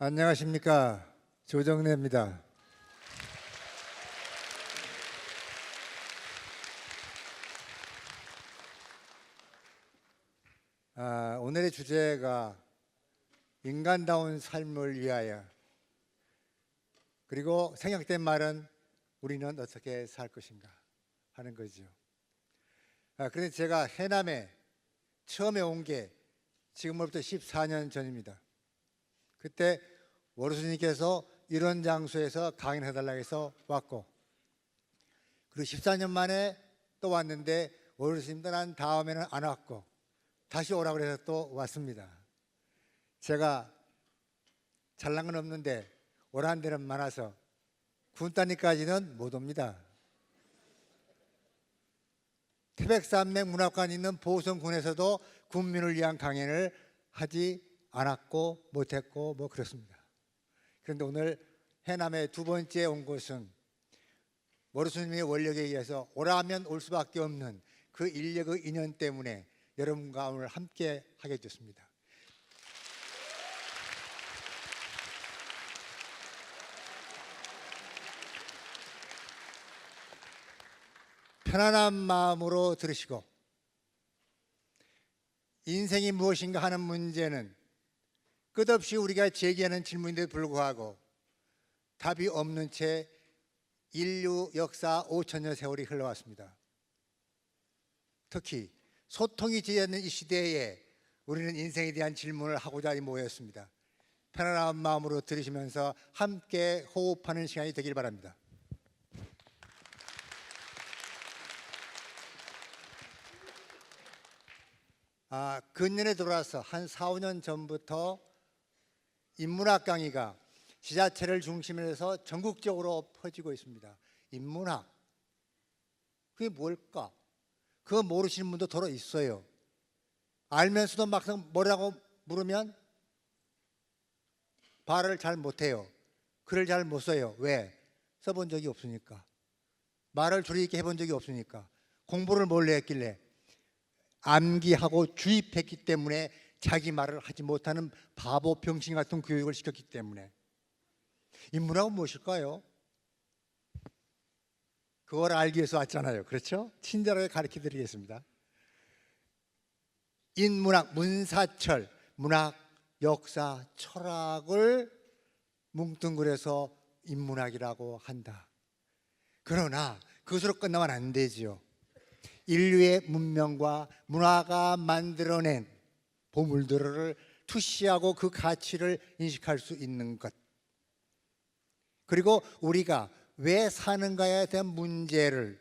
안녕하십니까, 조정래입니다. 오늘의 주제가 인간다운 삶을 위하여, 그리고 생략된 말은 우리는 어떻게 살 것인가 하는 거죠. 그런데 제가 해남에 처음에 온 게 지금으로부터 14년 전입니다. 그때 월스님께서 이런 장소에서 강연해달라고 해서 왔고, 그리고 14년 만에 또 왔는데 월스님 떠난 다음에는 안 왔고 다시 오라고 해서 또 왔습니다. 제가 잘난 건 없는데 오라는 데는 많아서 군단위까지는 못 옵니다. 태백산맥 문학관 있는 보성군에서도 군민을 위한 강연을 하지 않았고 못했고 뭐 그렇습니다. 그런데 오늘 해남에 두 번째 온 곳은 모르스님의 원력에 의해서 오라 하면 올 수밖에 없는 그 인력의 인연 때문에 여러분과 오늘 함께 하게 됐습니다. 편안한 마음으로 들으시고, 인생이 무엇인가 하는 문제는 끝없이 우리가 제기하는 질문인데도 불구하고 답이 없는 채 인류 역사 5천년 세월이 흘러왔습니다. 특히 소통이 지어있는 이 시대에 우리는 인생에 대한 질문을 하고자 모였습니다. 편안한 마음으로 들으시면서 함께 호흡하는 시간이 되길 바랍니다. 근년에 들어와서 한 4, 5년 전부터 인문학 강의가 지자체를 중심으로 해서 전국적으로 퍼지고 있습니다. 인문학, 그게 뭘까? 그거 모르시는 분도 더러 있어요. 알면서도 막상 뭐라고 물으면 발을 잘 못해요. 글을 잘 못 써요. 왜? 써본 적이 없으니까. 말을 줄이 있게 해본 적이 없으니까. 공부를 몰래 했길래 암기하고 주입했기 때문에 자기 말을 하지 못하는 바보 병신 같은 교육을 시켰기 때문에. 인문학은 무엇일까요? 그걸 알기 위해서 왔잖아요. 그렇죠? 친절하게 가르쳐 드리겠습니다. 인문학, 문사철, 문학, 역사, 철학을 뭉뚱그려서 인문학이라고 한다. 그러나 그것으로 끝나면 안 되지요. 인류의 문명과 문화가 만들어낸 보물들을 투시하고 그 가치를 인식할 수 있는 것, 그리고 우리가 왜 사는가에 대한 문제를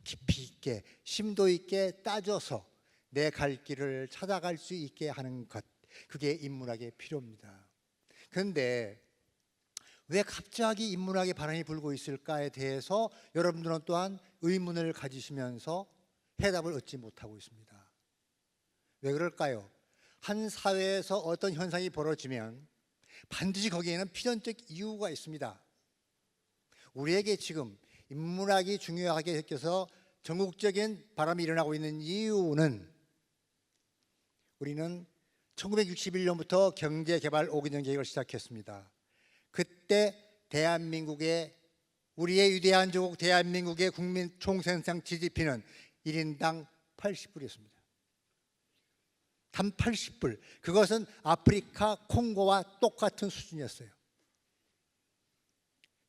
깊이 있게 심도 있게 따져서 내 갈 길을 찾아갈 수 있게 하는 것, 그게 인문학의 필요입니다. 그런데 왜 갑자기 인문학의 바람이 불고 있을까에 대해서 여러분들은 또한 의문을 가지시면서 해답을 얻지 못하고 있습니다. 왜 그럴까요? 한 사회에서 어떤 현상이 벌어지면 반드시 거기에는 필연적 이유가 있습니다. 우리에게 지금 인문학이 중요하게 느껴서 전국적인 바람이 일어나고 있는 이유는, 우리는 1961년부터 경제개발 5개년 계획을 시작했습니다. 그때 대한민국의, 우리의 위대한 조국 대한민국의 국민 총생산 GDP는 1인당 80불이었습니다. 단 80불. 그것은 아프리카 콩고와 똑같은 수준이었어요.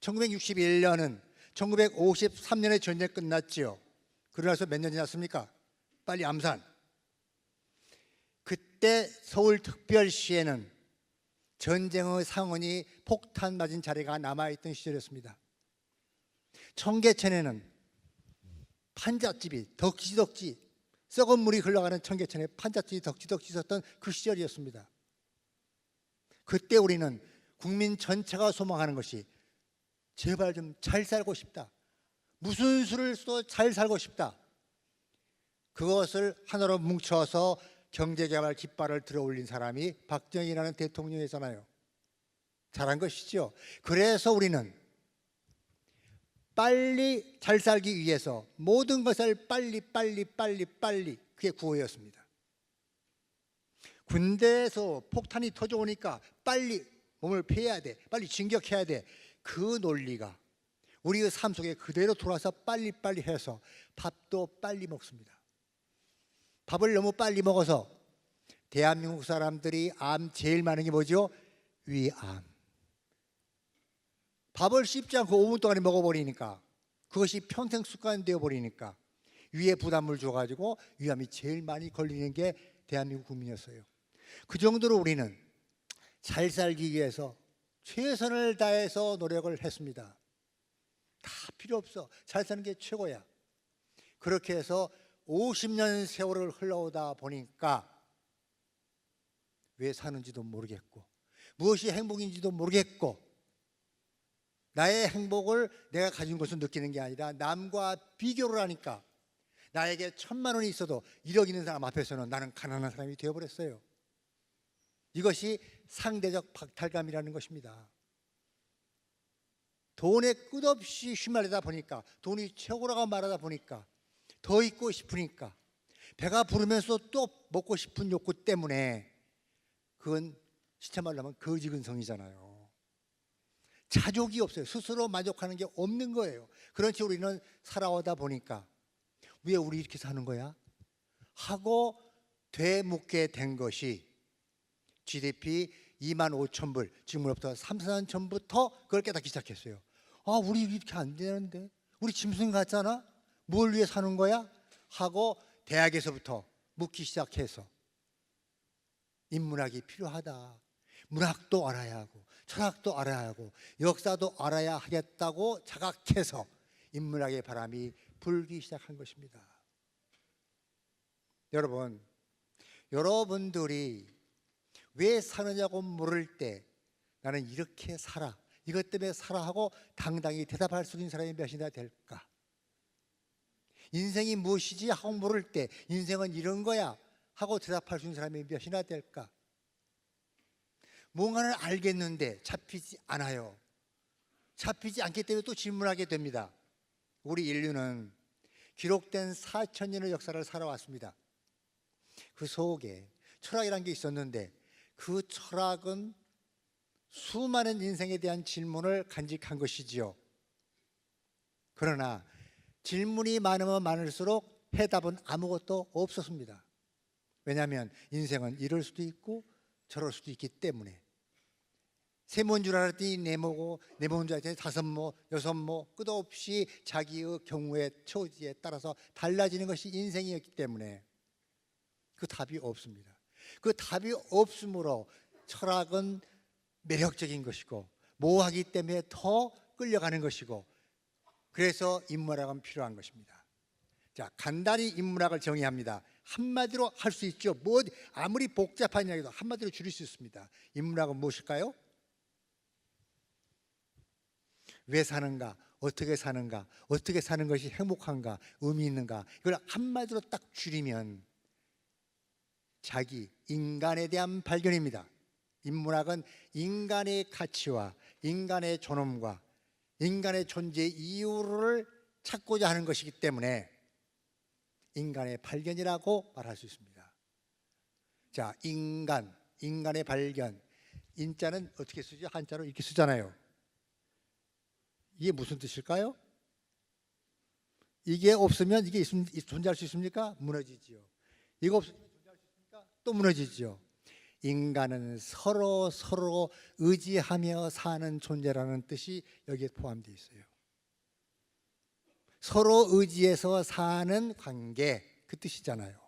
1961년은 1953년에 전쟁이 끝났지요. 그러나서 몇 년 지났습니까? 빨리 암산. 그때 서울특별시에는 전쟁의 상흔이 폭탄 맞은 자리가 남아있던 시절이었습니다. 청계천에는 판잣집이 덕지덕지, 썩은 물이 흘러가는 청계천에 판잣집이 덕지덕지 있었던 그 시절이었습니다. 그때 우리는 국민 전체가 소망하는 것이 제발 좀 잘 살고 싶다, 무슨 수를 써도 잘 살고 싶다, 그것을 하나로 뭉쳐서 경제개발 깃발을 들어올린 사람이 박정희라는 대통령이잖아요. 잘한 것이죠. 그래서 우리는 빨리 잘 살기 위해서 모든 것을 빨리 그게 구호였습니다. 군대에서 폭탄이 터져오니까 빨리 몸을 피해야 돼, 빨리 진격해야 돼. 그 논리가 우리의 삶 속에 그대로 들어와서 빨리빨리 해서 밥도 빨리 먹습니다. 밥을 너무 빨리 먹어서 대한민국 사람들이 암 제일 많은 게 뭐죠? 위암. 밥을 씹지 않고 5분 동안에 먹어버리니까, 그것이 평생 습관이 되어버리니까 위에 부담을 줘가지고 위암이 제일 많이 걸리는 게 대한민국 국민이었어요. 그 정도로 우리는 잘 살기 위해서 최선을 다해서 노력을 했습니다. 다 필요 없어, 잘 사는 게 최고야. 그렇게 해서 50년 세월을 흘러오다 보니까 왜 사는지도 모르겠고 무엇이 행복인지도 모르겠고, 나의 행복을 내가 가진 것을 느끼는 게 아니라 남과 비교를 하니까 나에게 1,000만 원이 있어도 1억 있는 사람 앞에서는 나는 가난한 사람이 되어버렸어요. 이것이 상대적 박탈감이라는 것입니다. 돈에 끝없이 휘말리다 보니까, 돈이 최고라고 말하다 보니까 더 있고 싶으니까, 배가 부르면서 또 먹고 싶은 욕구 때문에, 그건 시체 말로 하면 거지근성이잖아요. 자족이 없어요. 스스로 만족하는 게 없는 거예요. 그렇지 우리는 살아오다 보니까 왜 우리 이렇게 사는 거야? 하고 되묻게 된 것이 GDP 25,000불, 지금으로부터 3, 4년 전부터 그걸 깨닫기 시작했어요. 아, 우리 이렇게 안 되는데, 우리 짐승 같잖아? 뭘 위해 사는 거야? 하고 대학에서부터 묻기 시작해서 인문학이 필요하다, 문학도 알아야 하고 철학도 알아야 하고 역사도 알아야 하겠다고 자각해서 인문학의 바람이 불기 시작한 것입니다. 여러분들이 왜 사느냐고 물을 때 나는 이렇게 살아, 이것 때문에 살아 하고 당당히 대답할 수 있는 사람이 몇이나 될까? 인생이 무엇이지 하고 물을 때 인생은 이런 거야 하고 대답할 수 있는 사람이 몇이나 될까? 뭔가를 알겠는데 잡히지 않아요. 잡히지 않기 때문에 또 질문하게 됩니다. 우리 인류는 기록된 4,000년의 역사를 살아왔습니다. 그 속에 철학이라는 게 있었는데 그 철학은 수많은 인생에 대한 질문을 간직한 것이지요. 그러나 질문이 많으면 많을수록 해답은 아무것도 없었습니다. 왜냐하면 인생은 이럴 수도 있고 저럴 수도 있기 때문에. 세모인 줄 알았더니 네모고, 네모인 줄 알았더니 5모, 6모, 끝없이 자기의 경우의 처지에 따라서 달라지는 것이 인생이었기 때문에 그 답이 없습니다. 그 답이 없으므로 철학은 매력적인 것이고 모호하기 때문에 더 끌려가는 것이고, 그래서 인문학은 필요한 것입니다. 자, 간단히 인문학을 정의합니다. 한마디로 할 수 있죠. 아무리 복잡한 이야기도 한마디로 줄일 수 있습니다. 인문학은 무엇일까요? 왜 사는가? 어떻게 사는가? 어떻게 사는 것이 행복한가? 의미 있는가? 이걸 한마디로 딱 줄이면 자기, 인간에 대한 발견입니다. 인문학은 인간의 가치와 인간의 존엄과 인간의 존재의 이유를 찾고자 하는 것이기 때문에 인간의 발견이라고 말할 수 있습니다. 자, 인간의 발견. 인자는 어떻게 쓰죠? 한자로 이렇게 쓰잖아요. 이게 무슨 뜻일까요? 이게 없으면 이게 존재할 수 있습니까? 무너지지요. 이거 없으면 존재할 수 있습니까? 또 무너지지요. 인간은 서로 의지하며 사는 존재라는 뜻이 여기에 포함되어 있어요. 서로 의지해서 사는 관계, 그 뜻이잖아요.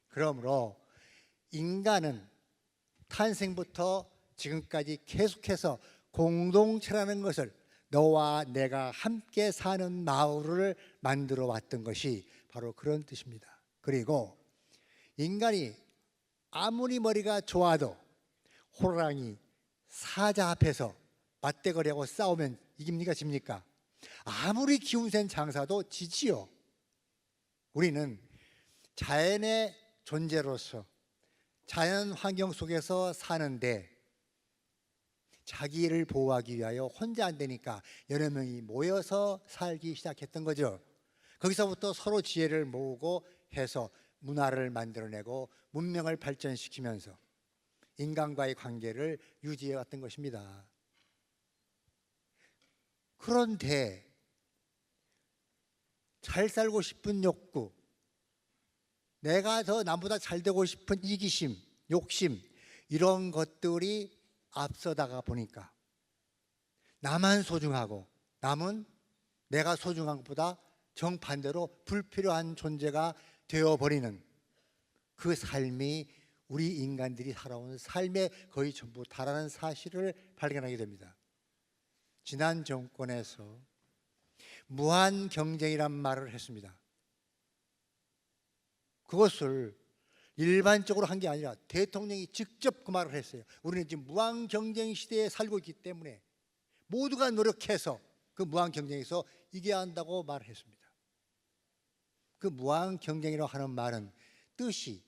그러므로 인간은 탄생부터 지금까지 계속해서 공동체라는 것을, 너와 내가 함께 사는 마을을 만들어 왔던 것이 바로 그런 뜻입니다. 그리고 인간이 아무리 머리가 좋아도 호랑이, 사자 앞에서 맞대거리하고 싸우면 이깁니까, 집니까? 아무리 기운센 장사도 지지요. 우리는 자연의 존재로서 자연 환경 속에서 사는데 자기를 보호하기 위하여 혼자 안 되니까 여러 명이 모여서 살기 시작했던 거죠. 거기서부터 서로 지혜를 모으고 해서 문화를 만들어내고 문명을 발전시키면서 인간과의 관계를 유지해 왔던 것입니다. 그런데 잘 살고 싶은 욕구, 내가 더 남보다 잘 되고 싶은 이기심, 욕심, 이런 것들이 앞서다가 보니까 나만 소중하고 남은 내가 소중한 것보다 정반대로 불필요한 존재가 되어버리는 그 삶이 우리 인간들이 살아온 삶의 거의 전부 다라는 사실을 발견하게 됩니다. 지난 정권에서 무한 경쟁이란 말을 했습니다. 그것을 일반적으로 한 게 아니라 대통령이 직접 그 말을 했어요. 우리는 지금 무한 경쟁 시대에 살고 있기 때문에 모두가 노력해서 그 무한 경쟁에서 이겨야 한다고 말을 했습니다. 그 무한 경쟁이라고 하는 말은 뜻이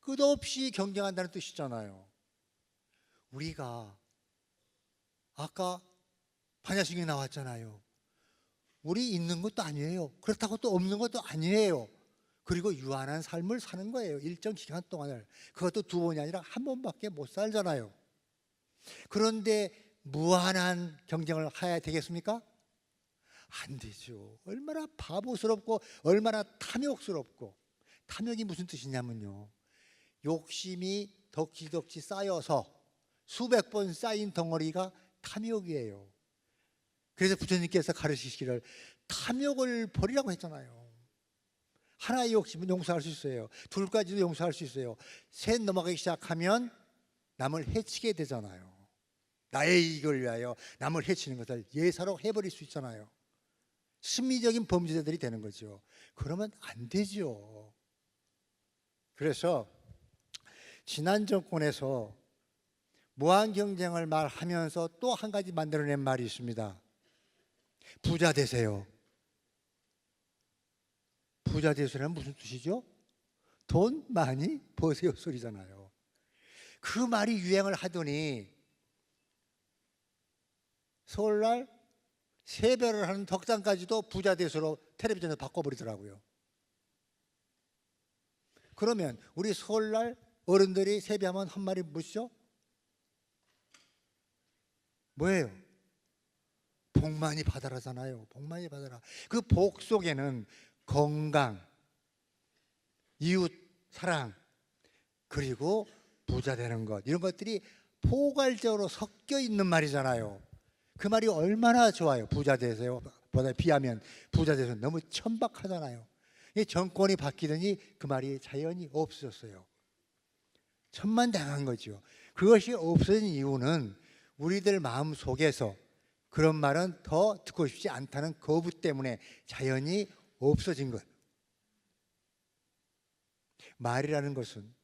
끝없이 경쟁한다는 뜻이잖아요. 우리가 아까 반야신경 나왔잖아요. 우리 있는 것도 아니에요. 그렇다고 또 없는 것도 아니에요. 그리고 유한한 삶을 사는 거예요. 일정 기간 동안을. 그것도 두 번이 아니라 한 번밖에 못 살잖아요. 그런데 무한한 경쟁을 해야 되겠습니까? 안 되죠. 얼마나 바보스럽고 얼마나 탐욕스럽고. 탐욕이 무슨 뜻이냐면요, 욕심이 덕지덕지 쌓여서 수백 번 쌓인 덩어리가 탐욕이에요. 그래서 부처님께서 가르치시기를 탐욕을 버리라고 했잖아요. 하나의 욕심은 용서할 수 있어요. 둘까지도 용서할 수 있어요. 셋 넘어가기 시작하면 남을 해치게 되잖아요. 나의 이익을 위하여 남을 해치는 것을 예사로 해버릴 수 있잖아요. 심리적인 범죄자들이 되는 거죠. 그러면 안 되죠. 그래서 지난 정권에서 무한 경쟁을 말하면서 또 한 가지 만들어낸 말이 있습니다. 부자 되세요. 부자 되세요는 무슨 뜻이죠? 돈 많이 버세요 소리잖아요. 그 말이 유행을 하더니 설날 세배를 하는 덕장까지도 부자 되세요로 텔레비전에서 바꿔버리더라고요. 그러면 우리 설날 어른들이 세배하면 한 말이 뭐죠? 뭐예요? 복 많이 받아라잖아요. 복 많이 받아라. 그 복 속에는 건강, 이웃 사랑, 그리고 부자 되는 것, 이런 것들이 포괄적으로 섞여 있는 말이잖아요. 그 말이 얼마나 좋아요. 부자 되세요 보다 비하면 부자 되세요 너무 천박하잖아요. 정권이 바뀌더니 그 말이 자연히 없어졌어요. 천만다행한 거죠. 그것이 없어진 이유는 우리들 마음 속에서 그런 말은 더 듣고 싶지 않다는 거부 때문에 자연히 없어진 것. 말이라는 것은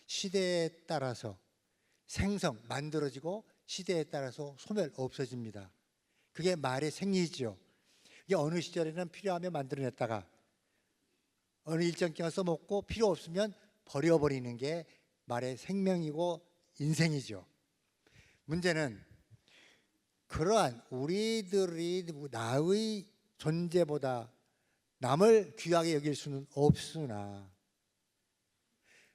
시대에 따라서 생성, 만들어지고 시대에 따라서 소멸, 없어집니다. 그게 말의 생리죠. 이게 어느 시절에는 필요하면 만들어냈다가 어느 일정 기간 써먹고 필요 없으면 버려버리는 게 말의 생명이고 인생이죠. 문제는 그러한 우리들이 나의 존재보다 남을 귀하게 여길 수는 없으나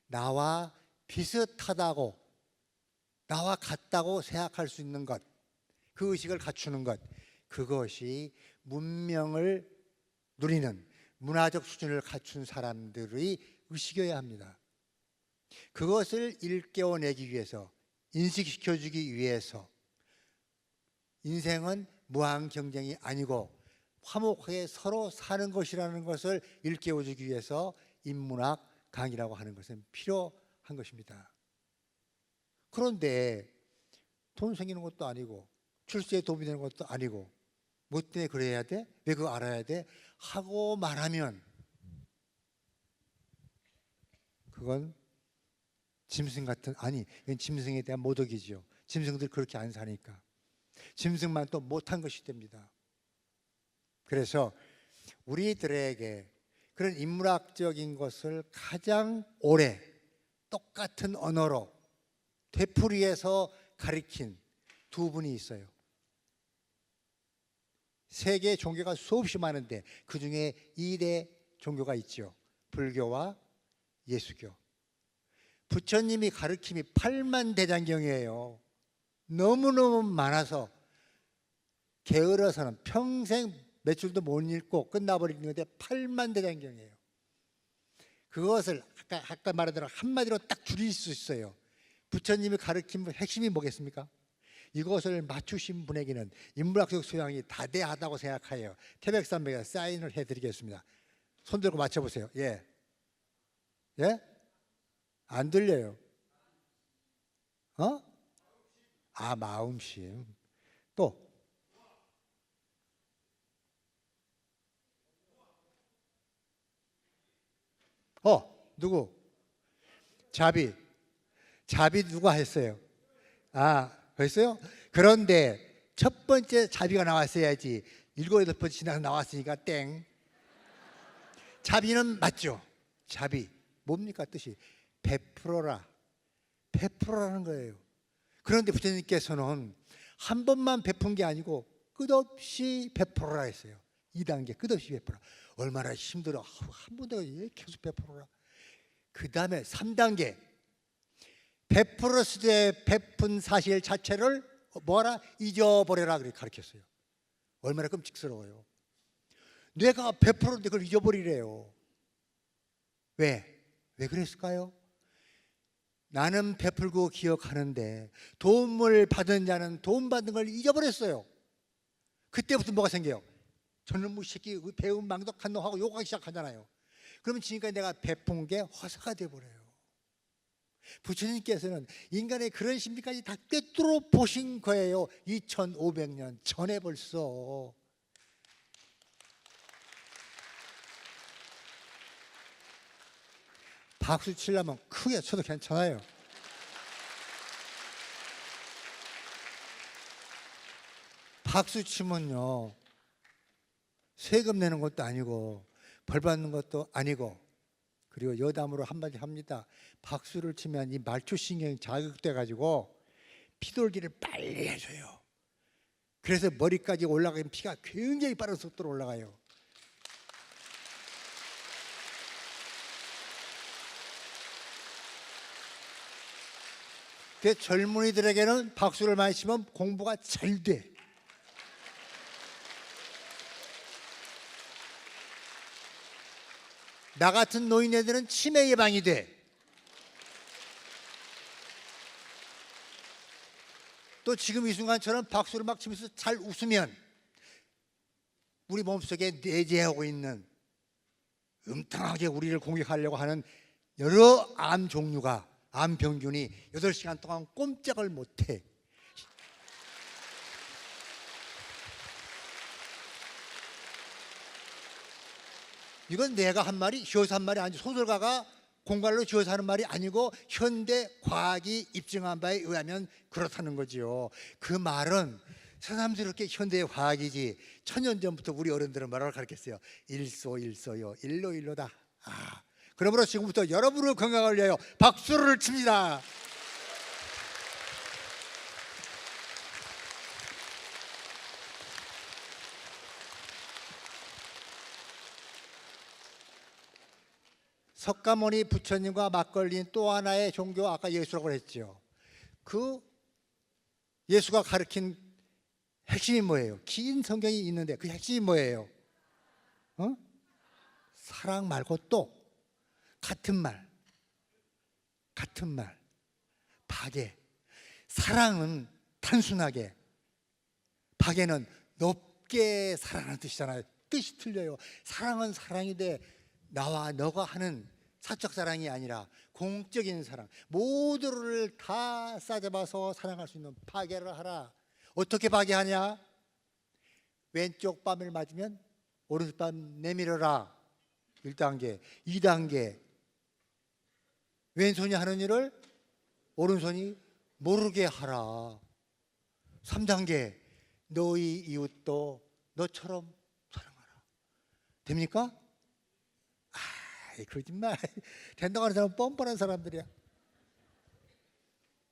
나와 비슷하다고, 나와 같다고 생각할 수 있는 것, 그 의식을 갖추는 것, 그것이 문명을 누리는 문화적 수준을 갖춘 사람들의 의식이어야 합니다. 그것을 일깨워내기 위해서, 인식시켜주기 위해서 인생은 무한 경쟁이 아니고 화목하게 서로 사는 것이라는 것을 일깨워주기 위해서 인문학 강의라고 하는 것은 필요한 것입니다. 그런데 돈 생기는 것도 아니고 출세에 도움이 되는 것도 아니고 뭐 때문에 그래야 돼? 왜 그거 알아야 돼? 하고 말하면 그건 짐승 같은, 아니 이건 짐승에 대한 모독이죠. 짐승들 그렇게 안 사니까 짐승만 또 못한 것이 됩니다. 그래서 우리들에게 그런 인문학적인 것을 가장 오래 똑같은 언어로 되풀이해서 가르친 두 분이 있어요. 세계 종교가 수없이 많은데 그 중에 2대 종교가 있죠. 불교와 예수교. 부처님이 가르침이 8만 대장경이에요. 너무너무 많아서 게을러서는 평생 몇 줄도 못 읽고 끝나버리는 건데 8만 대장경이에요. 그것을 아까 말한 대로 한마디로 딱 줄일 수 있어요. 부처님이 가르친 핵심이 뭐겠습니까? 이것을 맞추신 분에게는 인문학적 소양이 다대하다고 생각하여 태백산맥에 사인을 해드리겠습니다. 손 들고 맞춰보세요. 예? 예? 안 들려요. 어? 아, 마음심. 또 누구? 자비. 자비 누가 했어요? 아, 했어요? 그런데 첫 번째 자비가 나왔어야지. 7, 8번 지나서 나왔으니까 땡. 자비는 맞죠? 자비 뭡니까 뜻이? 베풀어라. 베풀어라는 거예요. 그런데 부처님께서는 한 번만 베푼 게 아니고 끝없이 베풀어라 했어요. 2단계 끝없이 베풀어라. 얼마나 힘들어. 한 번도 계속 베풀어라. 그 다음에 3단계 베풀었을 때 베푼 사실 자체를 뭐라? 잊어버려라 그렇게 가르쳤어요. 얼마나 끔찍스러워요. 내가 베풀었는데 그걸 잊어버리래요. 왜? 왜 그랬을까요? 나는 베풀고 기억하는데 도움을 받은 자는 도움 받는 걸 잊어버렸어요. 그때부터 뭐가 생겨요? 저는 뭐 새끼 배운 망덕한 놈하고 욕하기 시작하잖아요. 그러면 지금까지 내가 베푼 게 허사가 돼버려요. 부처님께서는 인간의 그런 심리까지 다 꿰뚫어 보신 거예요. 2500년 전에 벌써. 박수 치려면 크게 쳐도 괜찮아요. 박수 치면요 세금 내는 것도 아니고 벌 받는 것도 아니고, 그리고 여담으로 한마디 합니다. 박수를 치면 이 말초신경이 자극돼 가지고 피돌기를 빨리 해줘요. 그래서 머리까지 올라가면 피가 굉장히 빠른 속도로 올라가요. 그 젊은이들에게는 박수를 많이 치면 공부가 잘 돼. 나 같은 노인네들은 치매 예방이 돼. 또 지금 이 순간처럼 박수를 막 치면서 잘 웃으면 우리 몸속에 내재하고 있는 음탕하게 우리를 공격하려고 하는 여러 암 종류가, 암 병균이 8시간 동안 꼼짝을 못해. 이건 내가 한 말이, 지어서 한 말이 아니고 소설가가 공갈로 지어서 하는 말이 아니고 현대 과학이 입증한 바에 의하면 그렇다는 거지요. 그 말은 새삼스럽게 현대의 과학이지 1000년 전부터 우리 어른들은 뭐라고 가르쳤어요? 일소일소요, 일로일로다. 그러므로 지금부터 여러분을 건강을 위하여 박수를 칩니다. 석가모니 부처님과 맞걸린 또 하나의 종교, 아까 예수라고 했죠. 그 예수가 가르친 핵심이 뭐예요? 긴 성경이 있는데 그 핵심이 뭐예요? 사랑 말고 또 같은 말, 박애. 사랑은 단순하게, 박애는 높게 사랑하는 뜻이잖아요. 뜻이 틀려요. 사랑은 사랑인데 나와 너가 하는 사적 사랑이 아니라 공적인 사랑, 모두를 다 싸잡아서 사랑할 수 있는 박애를 하라. 어떻게 박애하냐? 왼쪽 뺨을 맞으면 오른쪽 뺨 내밀어라. 1단계. 2단계, 왼손이 하는 일을 오른손이 모르게 하라. 3단계, 너희 이웃도 너처럼 사랑하라. 됩니까? 거짓말. 된다고 하는 사람은 뻔뻔한 사람들이야.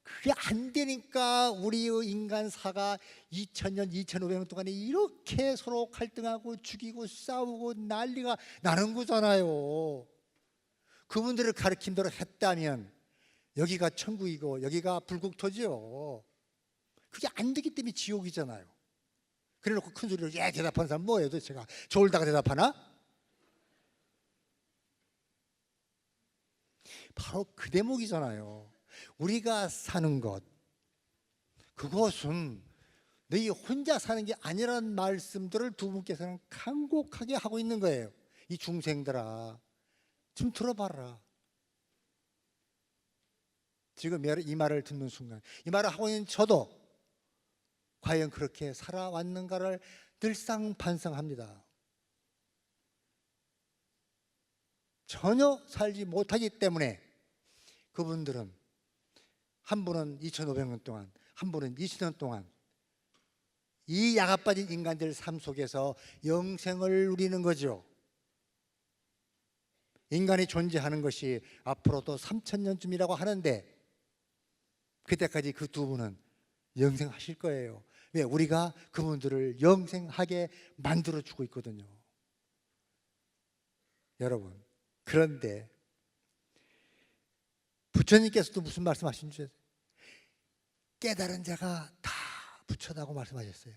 그게 안 되니까 우리 인간사가 2000년, 2500년 동안에 이렇게 서로 갈등하고 죽이고 싸우고 난리가 나는 거잖아요. 그분들을 가르친 대로 했다면 여기가 천국이고 여기가 불국토지요. 그게 안 되기 때문에 지옥이잖아요. 그래놓고 큰 소리로 예 대답하는 사람 뭐예요 도대체가? 졸다가 대답하나? 바로 그 대목이잖아요. 우리가 사는 것, 그것은 너희 혼자 사는 게 아니라는 말씀들을 두 분께서는 간곡하게 하고 있는 거예요. 이 중생들아, 좀 들어봐라. 지금 이 말을 듣는 순간, 이 말을 하고 있는 저도 과연 그렇게 살아왔는가를 늘상 반성합니다. 전혀 살지 못하기 때문에 그분들은 한 분은 2500년 동안, 한 분은 20년 동안 이 야가 빠진 인간들 삶 속에서 영생을 누리는 거죠. 인간이 존재하는 것이 앞으로도 3000년쯤이라고 하는데 그때까지 그 두 분은 영생하실 거예요. 왜? 우리가 그분들을 영생하게 만들어주고 있거든요. 여러분, 그런데 부처님께서도 무슨 말씀하신지 깨달은 자가 다 부처다고 말씀하셨어요.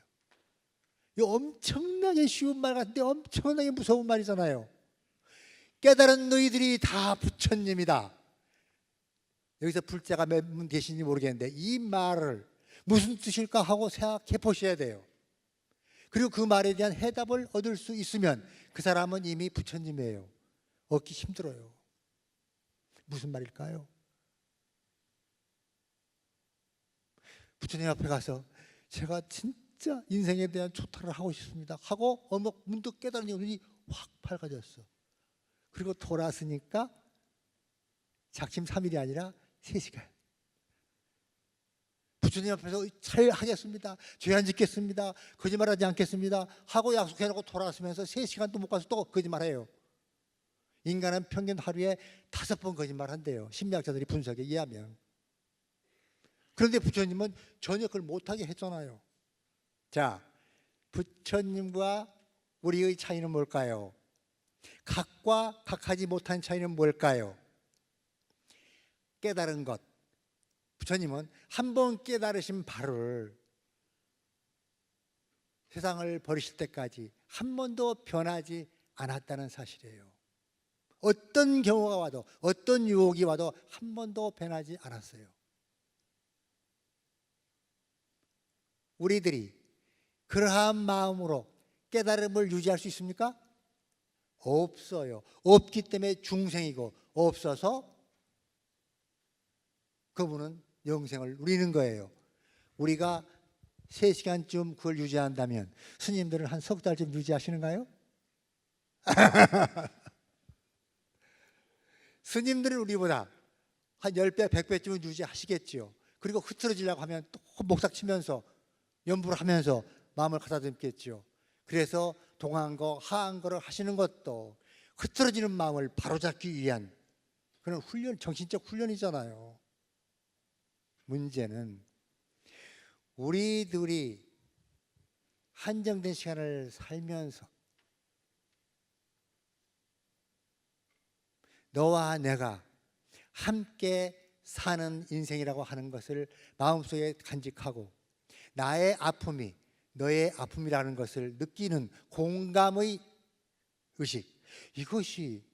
이 엄청나게 쉬운 말 같은데 엄청나게 무서운 말이잖아요. 깨달은 너희들이 다 부처님이다. 여기서 불자가 몇 분 계신지 모르겠는데 이 말을 무슨 뜻일까 하고 생각해 보셔야 돼요. 그리고 그 말에 대한 해답을 얻을 수 있으면 그 사람은 이미 부처님이에요. 얻기 힘들어요. 무슨 말일까요? 부처님 앞에 가서 제가 진짜 인생에 대한 초탈을 하고 싶습니다 하고 어느 문득 깨달은 눈이 확 밝아졌어. 그리고 돌아서니까 작심 3일이 아니라 3시간. 부처님 앞에서 잘 하겠습니다, 죄 안 짓겠습니다, 거짓말하지 않겠습니다 하고 약속해놓고 돌아서면서 3시간도 못 가서 또 거짓말해요. 인간은 평균 하루에 5번 거짓말한대요, 심리학자들이 분석에 의하면. 그런데 부처님은 전혀 그걸 못하게 했잖아요. 자, 부처님과 우리의 차이는 뭘까요? 각과 각하지 못한 차이는 뭘까요? 깨달은 것. 부처님은 한 번 깨달으신 바를 세상을 버리실 때까지 한 번도 변하지 않았다는 사실이에요. 어떤 경우가 와도 어떤 유혹이 와도 한 번도 변하지 않았어요. 우리들이 그러한 마음으로 깨달음을 유지할 수 있습니까? 없어요. 없기 때문에 중생이고 없어서 그분은 영생을 누리는 거예요. 우리가 3시간쯤 그걸 유지한다면 스님들은 한 석 달쯤 유지하시는가요? 스님들은 우리보다 한 10배, 100배쯤은 유지하시겠지요. 그리고 흐트러지려고 하면 또 목삭 치면서 연부를 하면서 마음을 가다듬겠지요. 그래서 동한 거, 하한 거를 하시는 것도 흐트러지는 마음을 바로잡기 위한 그런 훈련, 정신적 훈련이잖아요. 문제는 우리들이 한정된 시간을 살면서 너와 내가 함께 사는 인생이라고 하는 것을 마음속에 간직하고 나의 아픔이 너의 아픔이라는 것을 느끼는 공감의 의식, 이것이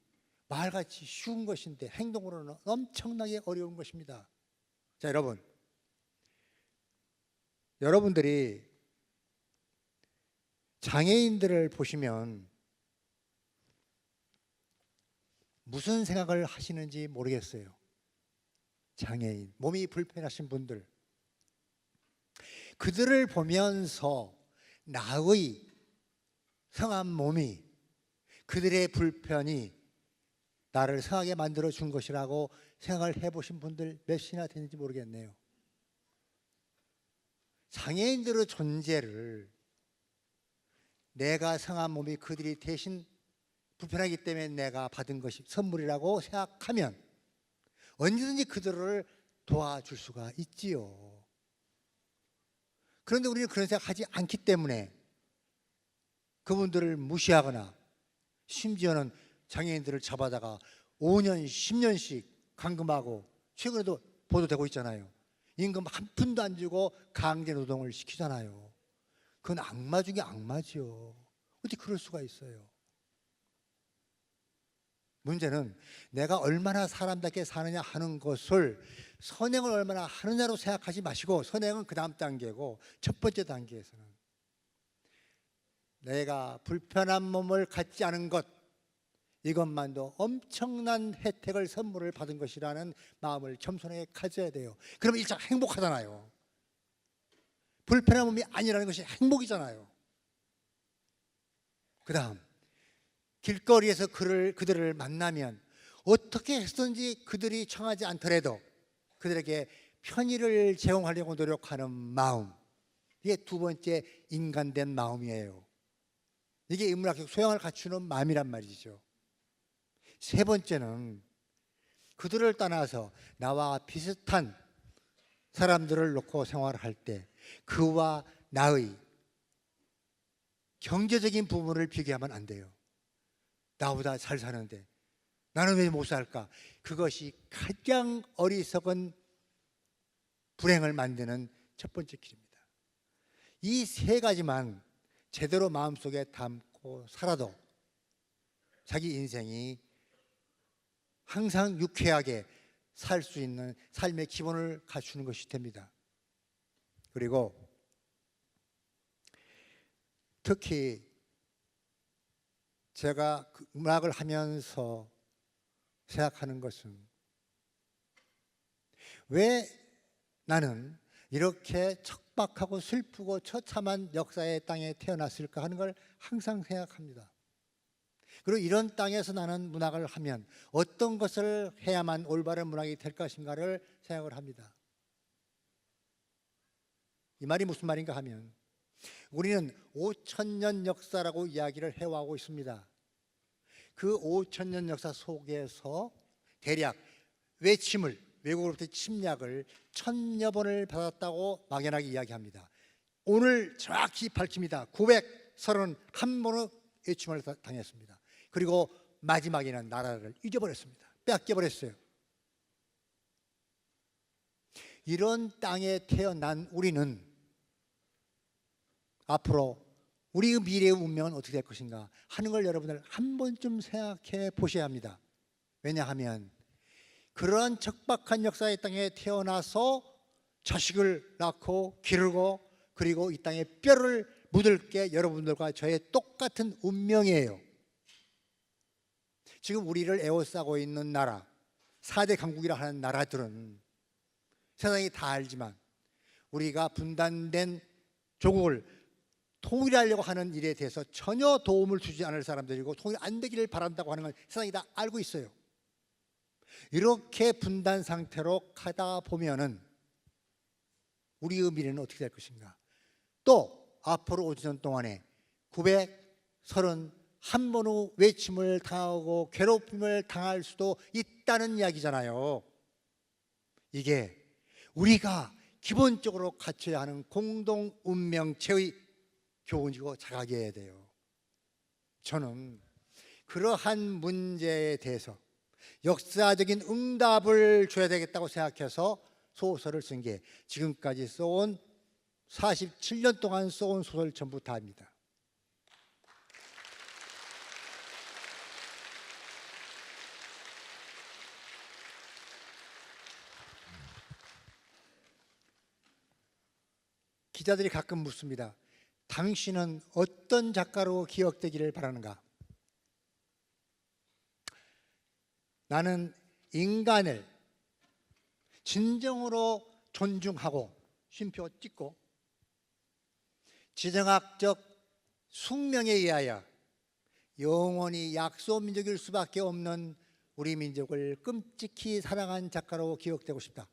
말같이 쉬운 것인데 행동으로는 엄청나게 어려운 것입니다. 자, 여러분들이 장애인들을 보시면 무슨 생각을 하시는지 모르겠어요. 장애인, 몸이 불편하신 분들, 그들을 보면서 나의 성한 몸이, 그들의 불편이 나를 성하게 만들어 준 것이라고 생각을 해보신 분들 몇이나 되는지 모르겠네요. 장애인들의 존재를 내가 성한 몸이 그들이 대신 불편하기 때문에 내가 받은 것이 선물이라고 생각하면 언제든지 그들을 도와줄 수가 있지요. 그런데 우리는 그런 생각하지 않기 때문에 그분들을 무시하거나 심지어는 장애인들을 잡아다가 5년, 10년씩 감금하고 최근에도 보도되고 있잖아요. 임금 한 푼도 안 주고 강제 노동을 시키잖아요. 그건 악마 중에 악마죠. 어떻게 그럴 수가 있어요? 문제는 내가 얼마나 사람답게 사느냐 하는 것을 선행을 얼마나 하느냐로 생각하지 마시고, 선행은 그 다음 단계고, 첫 번째 단계에서는 내가 불편한 몸을 갖지 않은 것, 이것만도 엄청난 혜택을, 선물을 받은 것이라는 마음을 겸손하게 가져야 돼요. 그러면 일상 행복하잖아요. 불편한 몸이 아니라는 것이 행복이잖아요. 그 다음, 길거리에서 그들을 만나면 어떻게 해서든지 그들이 청하지 않더라도 그들에게 편의를 제공하려고 노력하는 마음, 이게 두 번째 인간된 마음이에요. 이게 인문학적 소양을 갖추는 마음이란 말이죠. 세 번째는 그들을 떠나서 나와 비슷한 사람들을 놓고 생활할 때 그와 나의 경제적인 부분을 비교하면 안 돼요. 나보다 잘 사는데 나는 왜 못 살까? 그것이 가장 어리석은 불행을 만드는 첫 번째 길입니다. 이 세 가지만 제대로 마음속에 담고 살아도 자기 인생이 항상 유쾌하게 살 수 있는 삶의 기본을 갖추는 것이 됩니다. 그리고 특히 제가 음악을 하면서 생각하는 것은, 왜 나는 이렇게 척박하고 슬프고 처참한 역사의 땅에 태어났을까 하는 걸 항상 생각합니다. 그리고 이런 땅에서 나는 문학을 하면 어떤 것을 해야만 올바른 문학이 될 것인가를 생각을 합니다. 이 말이 무슨 말인가 하면, 우리는 5,000년 역사라고 이야기를 해오고 있습니다. 그 5,000년 역사 속에서 대략 외침을, 외국으로부터 침략을 1,000여 번을 받았다고 막연하게 이야기합니다. 오늘 정확히 밝힙니다. 931번의 외침을 당했습니다. 그리고 마지막에는 나라를 잊어버렸습니다. 뺏겨버렸어요. 이런 땅에 태어난 우리는 앞으로 우리의 미래의 운명은 어떻게 될 것인가 하는 걸 여러분들 한 번쯤 생각해 보셔야 합니다. 왜냐하면 그러한 척박한 역사의 땅에 태어나서 자식을 낳고 기르고 그리고 이 땅에 뼈를 묻을 게 여러분들과 저의 똑같은 운명이에요. 지금 우리를 에워싸고 있는 나라, 4대 강국이라 하는 나라들은 세상이 다 알지만 우리가 분단된 조국을 통일하려고 하는 일에 대해서 전혀 도움을 주지 않을 사람들이고 통일 안 되기를 바란다고 하는 건 세상이 다 알고 있어요. 이렇게 분단 상태로 가다 보면은 우리의 미래는 어떻게 될 것인가? 또 앞으로 5년 동안에 931번의 외침을 당하고 괴롭힘을 당할 수도 있다는 이야기잖아요. 이게 우리가 기본적으로 갖춰야 하는 공동 운명체의 교훈이고 자각해야 돼요. 저는 그러한 문제에 대해서 역사적인 응답을 줘야 되겠다고 생각해서 소설을 쓴 게 지금까지 써온 47년 동안 써온 소설 전부 다입니다. 기자들이 가끔 묻습니다. 당신은 어떤 작가로 기억되기를 바라는가? 나는 인간을 진정으로 존중하고 쉼표 찍고 지정학적 숙명에 의하여 영원히 약소민족일 수밖에 없는 우리 민족을 끔찍히 사랑한 작가로 기억되고 싶다.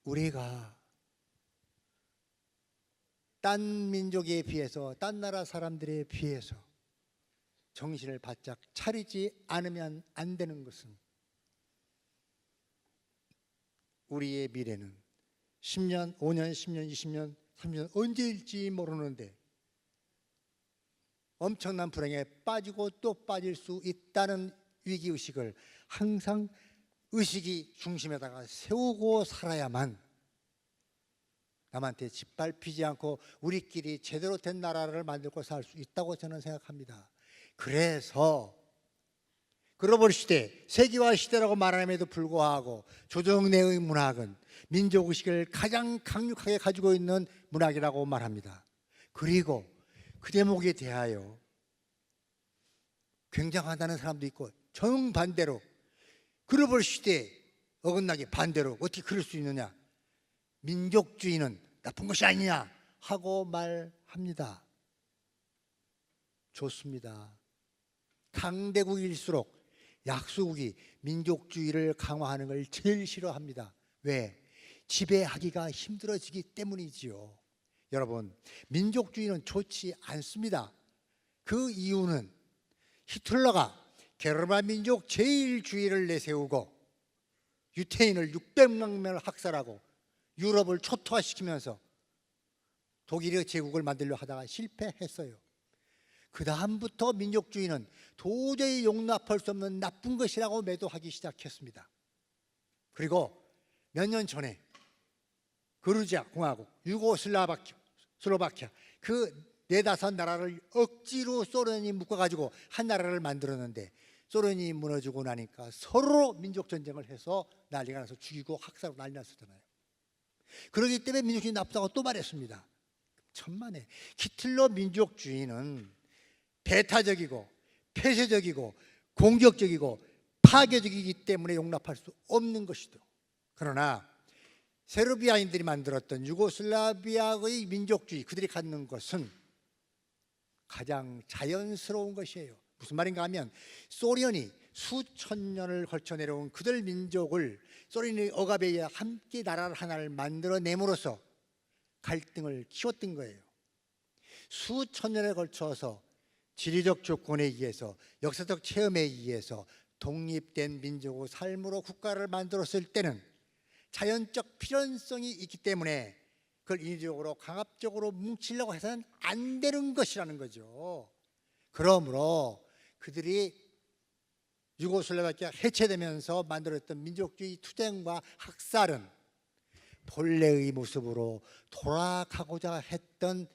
우리가 딴 민족에 비해서, 딴 나라 사람들에 비해서 정신을 바짝 차리지 않으면 안 되는 것은, 우리의 미래는 10년, 5년, 10년, 20년, 30년 언제일지 모르는데 엄청난 불행에 빠지고 또 빠질 수 있다는 위기의식을 항상 의식이 중심에다가 세우고 살아야만 남한테 짓밟히지 않고 우리끼리 제대로 된 나라를 만들고 살 수 있다고 저는 생각합니다. 그래서 글로벌 시대, 세계화 시대라고 말함에도 불구하고 조정래의 문학은 민족의식을 가장 강력하게 가지고 있는 문학이라고 말합니다. 그리고 그 대목에 대하여 굉장하다는 사람도 있고 정반대로 글로벌 시대에 어긋나게 반대로 어떻게 그럴 수 있느냐, 민족주의는 나쁜 것이 아니냐 하고 말합니다. 좋습니다. 강대국일수록 약소국이 민족주의를 강화하는 걸 제일 싫어합니다. 왜? 지배하기가 힘들어지기 때문이지요. 여러분, 민족주의는 좋지 않습니다. 그 이유는 히틀러가 게르만 민족 제일주의를 내세우고 유태인을 600만 명을 학살하고 유럽을 초토화시키면서 독일의 제국을 만들려 하다가 실패했어요. 그 다음부터 민족주의는 도저히 용납할 수 없는 나쁜 것이라고 매도하기 시작했습니다. 그리고 몇 년 전에 그루지아 공화국, 슬로바키아 그 네다섯 나라를 억지로 소련이 묶어가지고 한 나라를 만들었는데 소련이 무너지고 나니까 서로 민족전쟁을 해서 난리가 나서 죽이고 학살하고 난리 났었잖아요. 그렇기 때문에 민족주의 나쁘다고 또 말했습니다. 천만에 히틀러 민족주의는 배타적이고 폐쇄적이고 공격적이고 파괴적이기 때문에 용납할 수 없는 것이죠. 그러나 세르비아인들이 만들었던 유고슬라비아의 민족주의, 그들이 갖는 것은 가장 자연스러운 것이에요. 무슨 말인가 하면 소련이 수천 년을 걸쳐 내려온 그들 민족을 소련의 억압에 의해 함께 나라 하나를 만들어냄으로써 갈등을 키웠던 거예요. 수천 년에 걸쳐서 지리적 조건에 의해서 역사적 체험에 의해서 독립된 민족의 삶으로 국가를 만들었을 때는 자연적 필연성이 있기 때문에 그걸 인위적으로 강압적으로 뭉치려고 해서는 안 되는 것이라는 거죠. 그러므로 그들이 유고슬라비아가 해체되면서 만들었던 민족주의 투쟁과 학살은 본래의 모습으로 돌아가고자 했던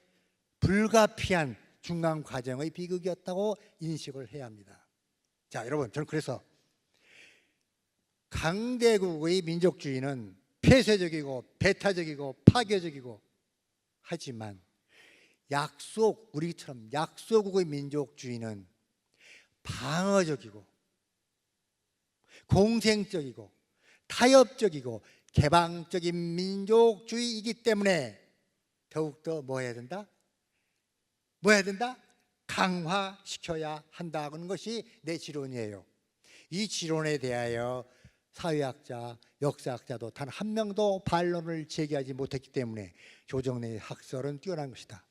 불가피한 중간 과정의 비극이었다고 인식을 해야 합니다. 자, 여러분, 저는 그래서 강대국의 민족주의는 폐쇄적이고 배타적이고 파괴적이고 하지만 우리처럼 약소국의 민족주의는 방어적이고 공생적이고 타협적이고 개방적인 민족주의이기 때문에 더욱더 뭐 해야 된다? 강화시켜야 한다는 것이 내 지론이에요. 이 지론에 대하여 사회학자, 역사학자도 단 한 명도 반론을 제기하지 못했기 때문에 조정래의 학설은 뛰어난 것이다.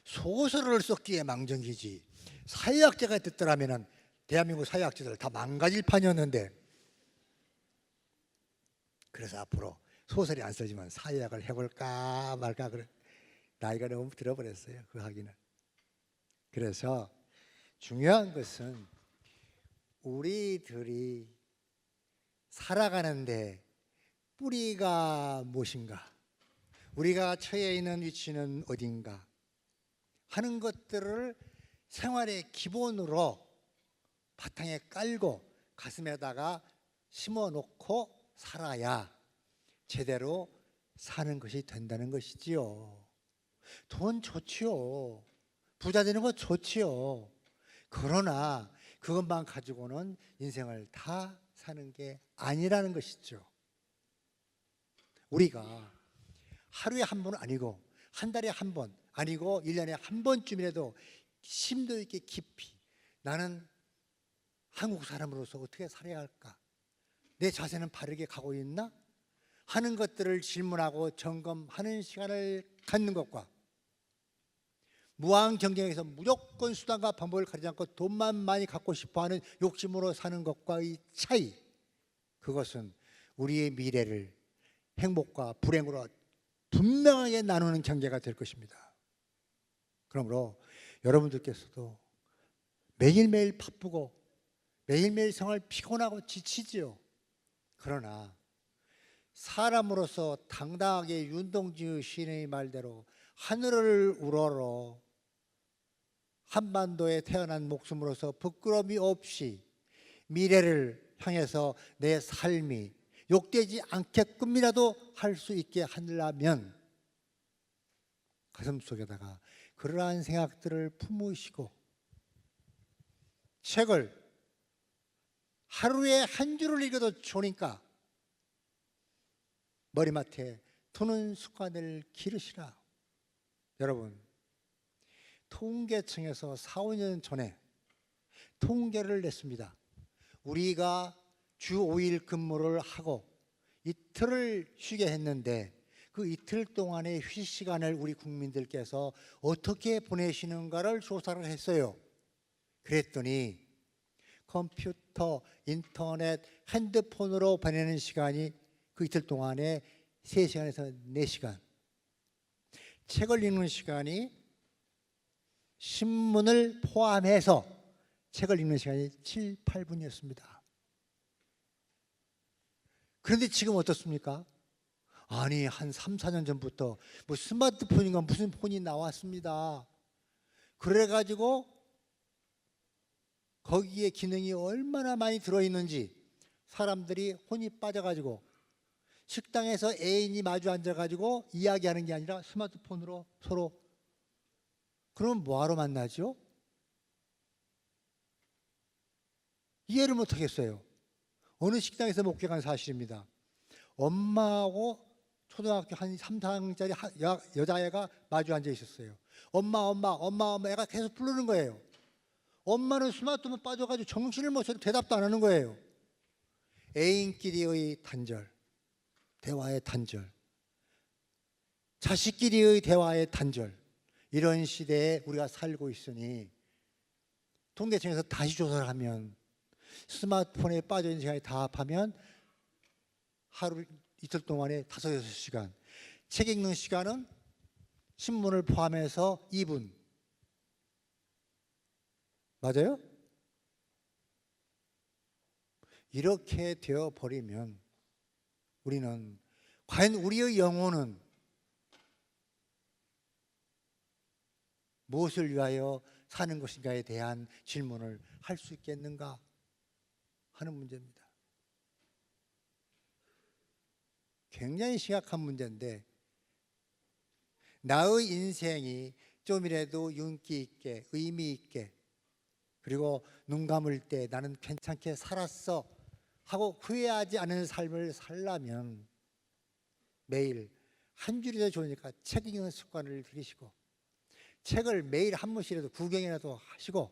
소설을 썼기에 망정이지 사회학자가 됐더라면 대한민국 사회학자들 다 망가질 판이었는데, 그래서 앞으로 소설이 안 쓰지만 사회학을 해볼까 말까 그래. 나이가 너무 들어버렸어요, 그 하기는. 그래서 중요한 것은 우리들이 살아가는데 뿌리가 무엇인가, 우리가 처해 있는 위치는 어딘가 하는 것들을 생활의 기본으로 바탕에 깔고 가슴에다가 심어놓고 살아야 제대로 사는 것이 된다는 것이지요. 돈 좋지요. 부자 되는 거 좋지요. 그러나 그것만 가지고는 인생을 다 사는 게 아니라는 것이죠. 우리가 하루에 한 번 아니고 한 달에 한 번 아니고 1년에 한 번쯤이라도 심도 있게 깊이 나는 한국 사람으로서 어떻게 살아야 할까? 내 자세는 바르게 가고 있나? 하는 것들을 질문하고 점검하는 시간을 갖는 것과 무한 경쟁에서 무조건 수단과 방법을 가리지 않고 돈만 많이 갖고 싶어하는 욕심으로 사는 것과의 차이, 그것은 우리의 미래를 행복과 불행으로 분명하게 나누는 경계가 될 것입니다. 그러므로 여러분들께서도 매일매일 바쁘고 매일매일 생활 피곤하고 지치지요. 그러나 사람으로서 당당하게 윤동주 시인의 말대로 하늘을 우러러 한반도에 태어난 목숨으로서 부끄러움이 없이 미래를 향해서 내 삶이 욕되지 않게끔이라도 할 수 있게 하려면 가슴속에다가 그러한 생각들을 품으시고 책을 하루에 한 줄을 읽어도 좋으니까 머리맡에 두는 습관을 기르시라. 여러분, 통계청에서 4, 5년 전에 통계를 냈습니다. 우리가 주 5일 근무를 하고 이틀을 쉬게 했는데 그 이틀 동안의 휴식 시간을 우리 국민들께서 어떻게 보내시는가를 조사를 했어요. 그랬더니 컴퓨터, 인터넷, 핸드폰으로 보내는 시간이 그 이틀 동안에 3시간에서 4시간, 책을 읽는 시간이 신문을 포함해서 책을 읽는 시간이 7, 8분이었습니다. 그런데 지금 어떻습니까? 아니, 한 3, 4년 전부터 뭐 스마트폰인가 무슨 폰이 나왔습니다. 그래가지고 거기에 기능이 얼마나 많이 들어있는지 사람들이 혼이 빠져가지고 식당에서 애인이 마주 앉아가지고 이야기하는 게 아니라 스마트폰으로 서로. 그러면 뭐하러 만나죠? 이해를 못하겠어요. 어느 식당에서 목격한 사실입니다. 엄마하고 초등학교 한 3, 4학년짜리 여자애가 마주 앉아 있었어요. 엄마, 엄마, 엄마, 엄마. 애가 계속 부르는 거예요. 엄마는 스마트폰 빠져가지고 정신을 못 차리고 대답도 안 하는 거예요. 애인끼리의 단절, 대화의 단절, 자식끼리의 대화의 단절, 이런 시대에 우리가 살고 있으니 통계청에서 다시 조사를 하면 스마트폰에 빠져있는 시간이 다 합하면 하루 이틀 동안에 5, 6시간, 책 읽는 시간은 신문을 포함해서 2분. 맞아요? 이렇게 되어버리면 우리는 과연 우리의 영혼은 무엇을 위하여 사는 것인가에 대한 질문을 할 수 있겠는가 하는 문제입니다. 굉장히 심각한 문제인데 나의 인생이 좀이라도 윤기 있게 의미 있게 그리고 눈 감을 때 나는 괜찮게 살았어 하고 후회하지 않은 삶을 살려면 매일 한 줄이라도 좋으니까 책 읽는 습관을 들이시고 책을 매일 한 번씩이라도 구경이라도 하시고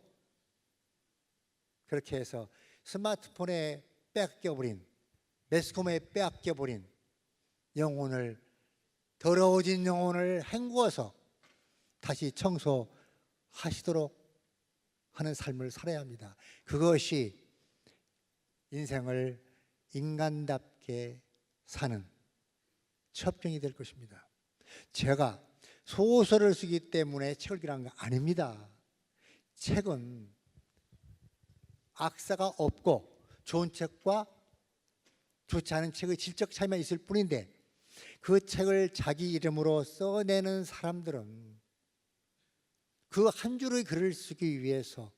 그렇게 해서 스마트폰에 뺏겨버린 매스컴에 빼앗겨버린 영혼을 더러워진 영혼을 헹구어서 다시 청소하시도록 하는 삶을 살아야 합니다. 그것이 인생을 인간답게 사는 첩경이 될 것입니다. 제가 소설을 쓰기 때문에 책을 읽으라는 거 아닙니다. 책은 악사가 없고 좋은 책과 좋지 않은 책의 질적 차이만 있을 뿐인데 그 책을 자기 이름으로 써내는 사람들은 그 한 줄의 글을 쓰기 위해서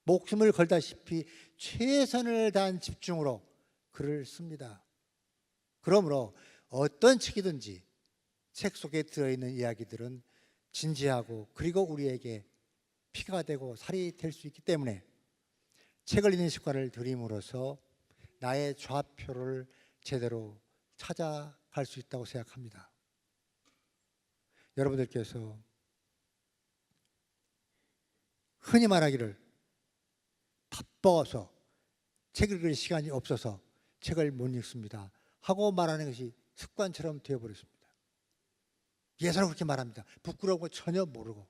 목숨을 걸다시피 최선을 다한 집중으로 글을 씁니다. 그러므로 어떤 책이든지 책 속에 들어있는 이야기들은 진지하고 그리고 우리에게 피가 되고 살이 될 수 있기 때문에 책을 읽는 습관을 들임으로써 나의 좌표를 제대로 찾아갈 수 있다고 생각합니다. 여러분들께서 흔히 말하기를 바빠서 책 읽을 시간이 없어서 책을 못 읽습니다 하고 말하는 것이 습관처럼 되어버렸습니다. 예사로 그렇게 말합니다. 부끄러운 거 전혀 모르고.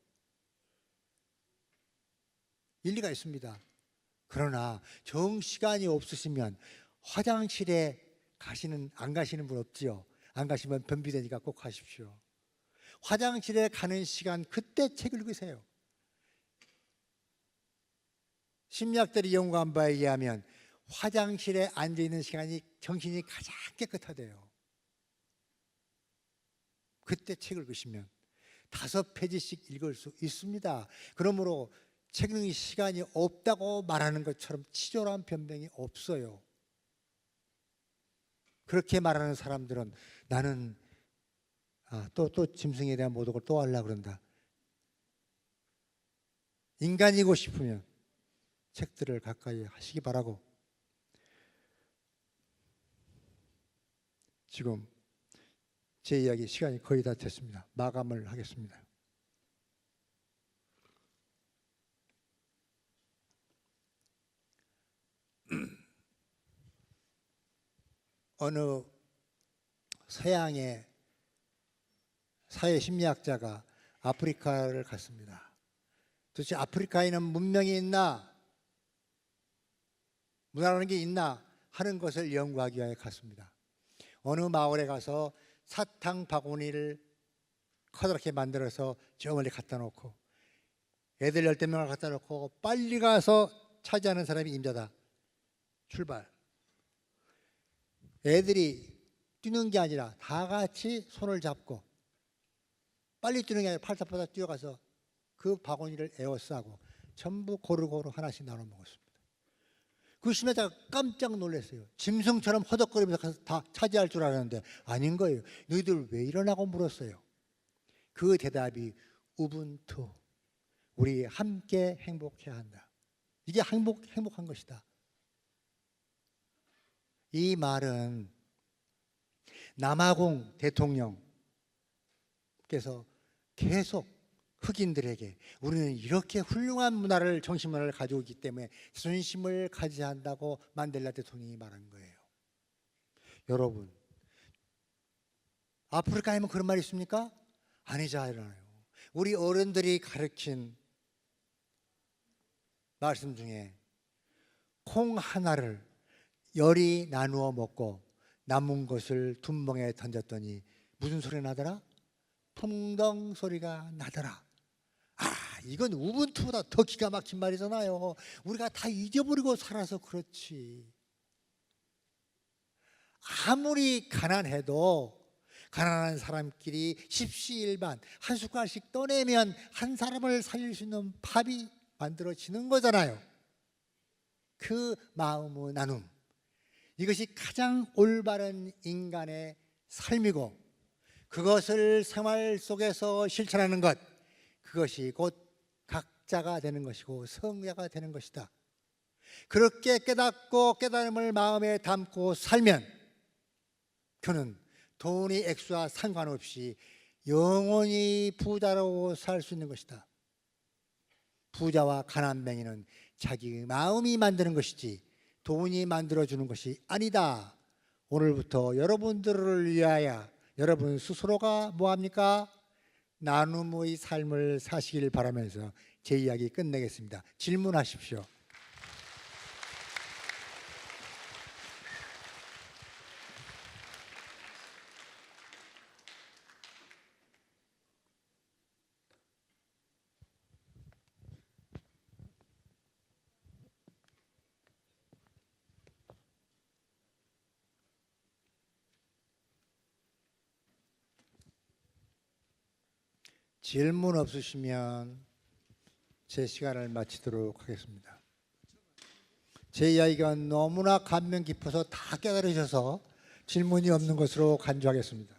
일리가 있습니다. 그러나 정시간이 없으시면 화장실에 안 가시는 분 없지요? 안 가시면 변비되니까 꼭 가십시오. 화장실에 가는 시간, 그때 책 읽으세요. 심리학들이 연구한 바에 의하면 화장실에 앉아있는 시간이 정신이 가장 깨끗하대요. 그때 책을 읽으시면 5페이지씩 읽을 수 있습니다. 그러므로 책 읽는 시간이 없다고 말하는 것처럼 치졸한 변명이 없어요. 그렇게 말하는 사람들은 나는 또 짐승에 대한 모독을 또 하려고 그런다. 인간이고 싶으면 책들을 가까이 하시기 바라고, 지금 제 이야기 시간이 거의 다 됐습니다. 마감을 하겠습니다. 어느 서양의 사회심리학자가 아프리카를 갔습니다. 도대체 아프리카에는 문명이 있나, 문화라는 게 있나 하는 것을 연구하기 위해 갔습니다. 어느 마을에 가서 사탕 바구니를 커다랗게 만들어서 저 멀리 갖다 놓고 애들 10명을 갖다 놓고 빨리 가서 차지하는 사람이 임자다. 출발. 애들이 뛰는 게 아니라 다 같이 손을 잡고 빨리 뛰는 게 아니라 팔짝팔짝 뛰어가서 그 바구니를 에워싸고 전부 고루고루 하나씩 나눠 먹었습니다. 그 심리학자가 깜짝 놀랐어요. 짐승처럼 허덕거리면서 가서 다 차지할 줄 알았는데 아닌 거예요. 너희들 왜 이러냐고 물었어요. 그 대답이 우분투, 우리 함께 행복해야 한다. 이게 행복한 것이다. 이 말은 남아공 대통령께서 계속 흑인들에게 우리는 이렇게 훌륭한 문화를, 정신문화를 가지고 있기 때문에 자존심을 가져야 한다고 만델라 대통령이 말한 거예요. 여러분, 아프리카에만 그런 말이 있습니까? 아니잖아요. 우리 어른들이 가르친 말씀 중에 콩 하나를 10이 나누어 먹고 남은 것을 둔멍에 던졌더니 무슨 소리가 나더라? 풍덩 소리가 나더라. 이건 우분투보다 더 기가 막힌 말이잖아요. 우리가 다 잊어버리고 살아서 그렇지. 아무리 가난해도 가난한 사람끼리 십시일반 한 숟갈씩 떠내면 한 사람을 살릴 수 있는 밥이 만들어지는 거잖아요. 그 마음의 나눔, 이것이 가장 올바른 인간의 삶이고, 그것을 생활 속에서 실천하는 것, 그것이 곧 각자가 되는 것이고 성자가 되는 것이다. 그렇게 깨닫고 깨달음을 마음에 담고 살면 그는 돈의 액수와 상관없이 영원히 부자로 살 수 있는 것이다. 부자와 가난뱅이는 자기 마음이 만드는 것이지 돈이 만들어주는 것이 아니다. 오늘부터 여러분들을 위하여 여러분 스스로가 뭐합니까? 나눔의 삶을 사시길 바라면서 제 이야기 끝내겠습니다. 질문하십시오. 질문 없으시면 제 시간을 마치도록 하겠습니다. 제 이야기가 너무나 감명 깊어서 다 깨달으셔서 질문이 없는 것으로 간주하겠습니다.